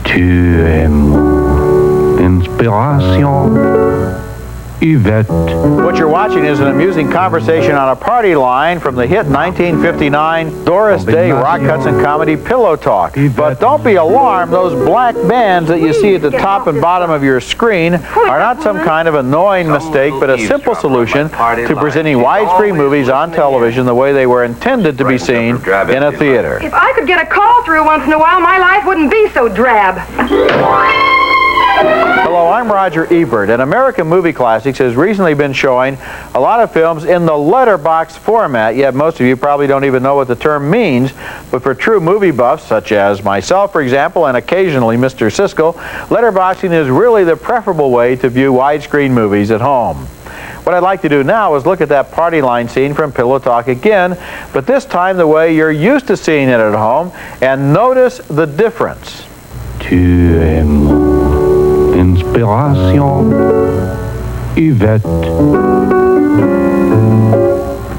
Tu es mon inspiration, Ebert. What you're watching is an amusing conversation on a party line from the hit 1959 Doris Day Rock Hudson comedy Pillow Talk. But don't be alarmed, those black bands that you see at the top and bottom of your screen are not some kind of annoying mistake, but a simple solution to presenting widescreen movies on television the way they were intended to be seen in a theater. If I could get a call through once in a while, my life wouldn't be so drab. Hello, I'm Roger Ebert, and American Movie Classics has recently been showing a lot of films in the letterbox format, yet most of you probably don't even know what the term means, but for true movie buffs, such as myself, for example, and occasionally Mr. Siskel, letterboxing is really the preferable way to view widescreen movies at home. What I'd like to do now is look at that party line scene from Pillow Talk again, but this time the way you're used to seeing it at home, and notice the difference. Tu es mon inspiration, Yvette.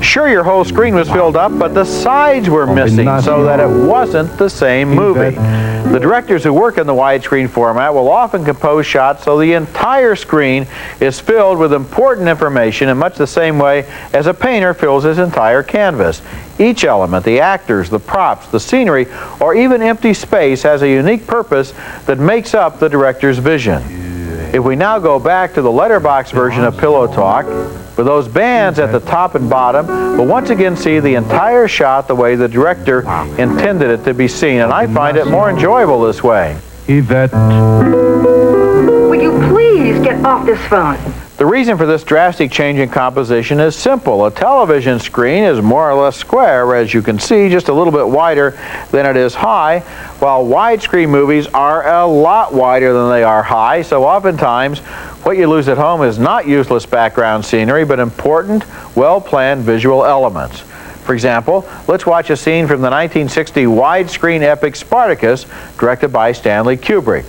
Sure, your whole screen was filled up, but the sides were missing, so that it wasn't the same movie. The directors who work in the widescreen format will often compose shots so the entire screen is filled with important information in much the same way as a painter fills his entire canvas. Each element, the actors, the props, the scenery, or even empty space has a unique purpose that makes up the director's vision. If we now go back to the letterbox version of Pillow Talk, with those bands at the top and bottom, we'll once again see the entire shot the way the director intended it to be seen, and I find it more enjoyable this way. Yvette. Would you please get off this phone? The reason for this drastic change in composition is simple. A television screen is more or less square, as you can see, just a little bit wider than it is high, while widescreen movies are a lot wider than they are high, so oftentimes what you lose at home is not useless background scenery, but important, well-planned visual elements. For example, let's watch a scene from the 1960 widescreen epic Spartacus, directed by Stanley Kubrick.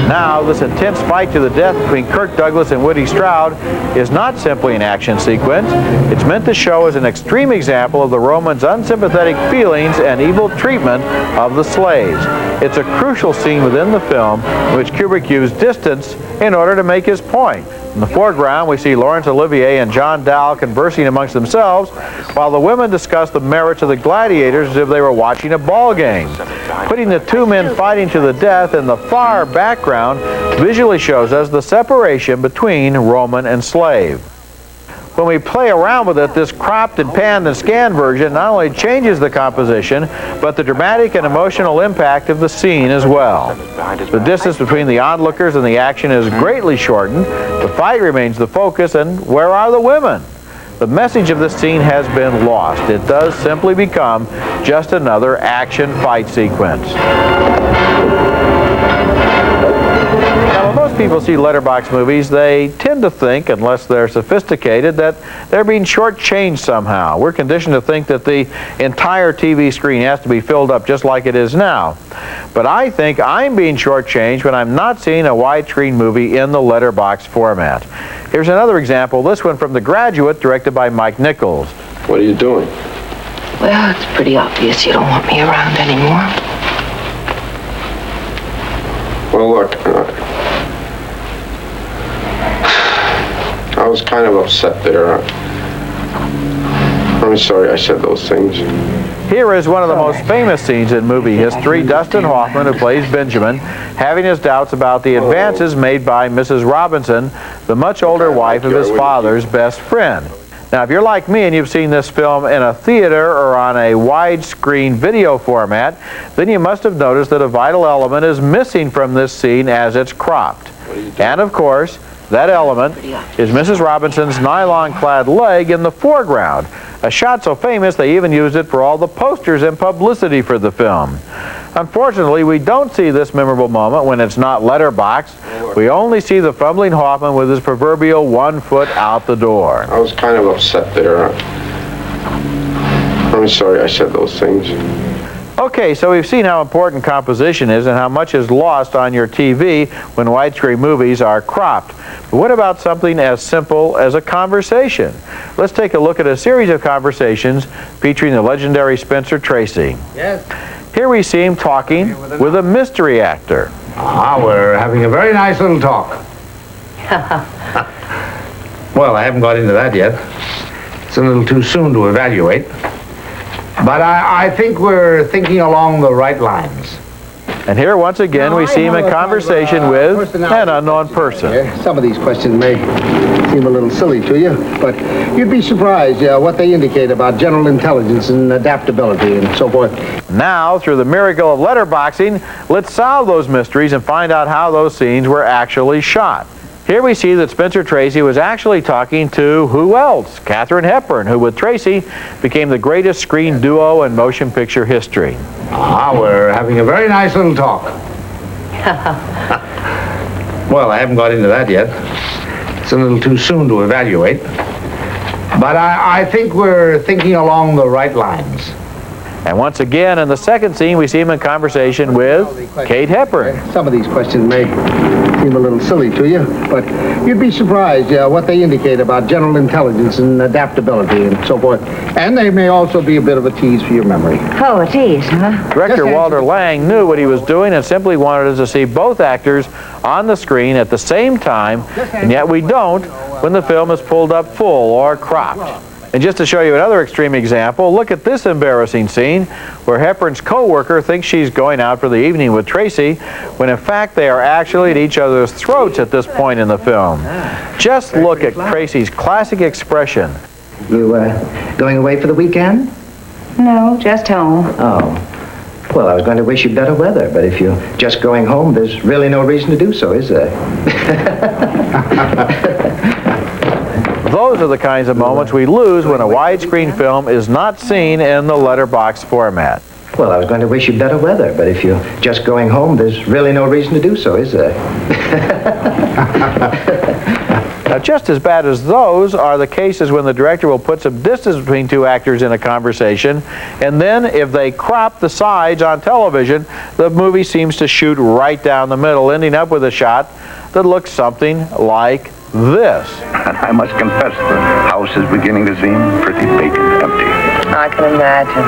Now, this intense fight to the death between Kirk Douglas and Woody Stroud is not simply an action sequence. It's meant to show as an extreme example of the Romans' unsympathetic feelings and evil treatment of the slaves. It's a crucial scene within the film in which Kubrick used distance in order to make his point. In the foreground, we see Laurence Olivier and John Dowell conversing amongst themselves, while the women discuss the merits of the gladiators as if they were watching a ball game. Putting the two men fighting to the death in the far background visually shows us the separation between Roman and slave. When we play around with it, this cropped and panned and scanned version not only changes the composition, but the dramatic and emotional impact of the scene as well. The distance between the onlookers and the action is greatly shortened, the fight remains the focus, and where are the women? The message of this scene has been lost. It does simply become just another action fight sequence. Now, when most people see letterbox movies, they tend to think, unless they're sophisticated, that they're being shortchanged somehow. We're conditioned to think that the entire TV screen has to be filled up just like it is now. But I think I'm being shortchanged when I'm not seeing a widescreen movie in the letterbox format. Here's another example, this one from The Graduate, directed by Mike Nichols. What are you doing? Well, it's pretty obvious you don't want me around anymore. Well, look, I was kind of upset there. I'm sorry I said those things. Here is one of the most famous scenes in movie history. Dustin Hoffman, who plays Benjamin, having his doubts about the advances made by Mrs. Robinson, the much older wife of his father's best friend. Now, if you're like me and you've seen this film in a theater or on a widescreen video format, then you must have noticed that a vital element is missing from this scene as it's cropped. And of course, that element is Mrs. Robinson's nylon-clad leg in the foreground, a shot so famous they even used it for all the posters and publicity for the film. Unfortunately, we don't see this memorable moment when it's not letterboxed. We only see the fumbling Hoffman with his proverbial 1 foot out the door. I was kind of upset there. I'm sorry I said those things. Okay, so we've seen how important composition is and how much is lost on your TV when widescreen movies are cropped. But what about something as simple as a conversation? Let's take a look at a series of conversations featuring the legendary Spencer Tracy. Yes. Here we see him talking with a mystery actor. We're having a very nice little talk. Well, I haven't got into that yet. It's a little too soon to evaluate. But I think we're thinking along the right lines. And here, once again, we see him in conversation with an unknown person. Some of these questions may seem a little silly to you, but you'd be surprised what they indicate about general intelligence and adaptability and so forth. Now, through the miracle of letterboxing, let's solve those mysteries and find out how those scenes were actually shot. Here we see that Spencer Tracy was actually talking to who else? Katharine Hepburn, who with Tracy became the greatest screen duo in motion picture history. We're having a very nice little talk. Well, I haven't got into that yet. It's a little too soon to evaluate. But I think we're thinking along the right lines. And once again, in the second scene, we see him in conversation with Kate Hepburn. Some of these questions may seem a little silly to you, but you'd be surprised what they indicate about general intelligence and adaptability and so forth. And they may also be a bit of a tease for your memory. Oh, a tease, huh? Director Walter Lang knew what he was doing and simply wanted us to see both actors on the screen at the same time, and yet we don't when the film is pulled up full or cropped. And just to show you another extreme example, look at this embarrassing scene where Hepburn's co-worker thinks she's going out for the evening with Tracy, when in fact they are actually at each other's throats at this point in the film. Just look at Tracy's classic expression. You going away for the weekend? No, just home. Oh. Well, I was going to wish you better weather, but if you're just going home, there's really no reason to do so, is there? Those are the kinds of moments we lose when a widescreen film is not seen in the letterbox format. Well, I was going to wish you better weather, but if you're just going home, there's really no reason to do so, is there? Now, just as bad as those are the cases when the director will put some distance between two actors in a conversation, and then if they crop the sides on television, the movie seems to shoot right down the middle, ending up with a shot that looks something like this. And I must confess, the house is beginning to seem pretty vacant, empty. I can imagine.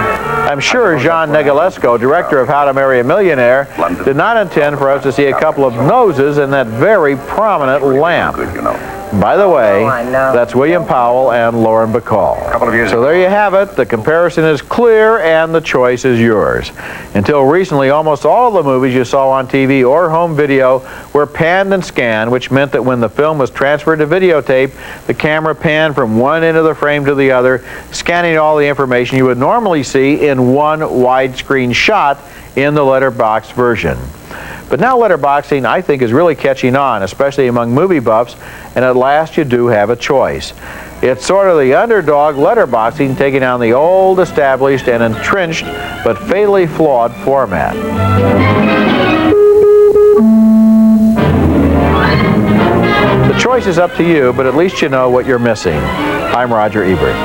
I'm sure Jean Negulesco, director of How to Marry a Millionaire, did not intend for us to see a couple of noses in that very prominent lamp. Good, you know. By the way, Oh, I know. that's William Powell and Lauren Bacall. Couple of years So ago. there you have it. The comparison is clear and the choice is yours. Until recently, almost all the movies you saw on TV or home video were panned and scanned, which meant that when the film was transferred to videotape, the camera panned from one end of the frame to the other, scanning all the information you would normally see in one widescreen shot in the letterbox version. But now letterboxing, I think, is really catching on, especially among movie buffs, and at last you do have a choice. It's sort of the underdog letterboxing taking on the old, established, and entrenched, but fatally flawed format. The choice is up to you, but at least you know what you're missing. I'm Roger Ebert.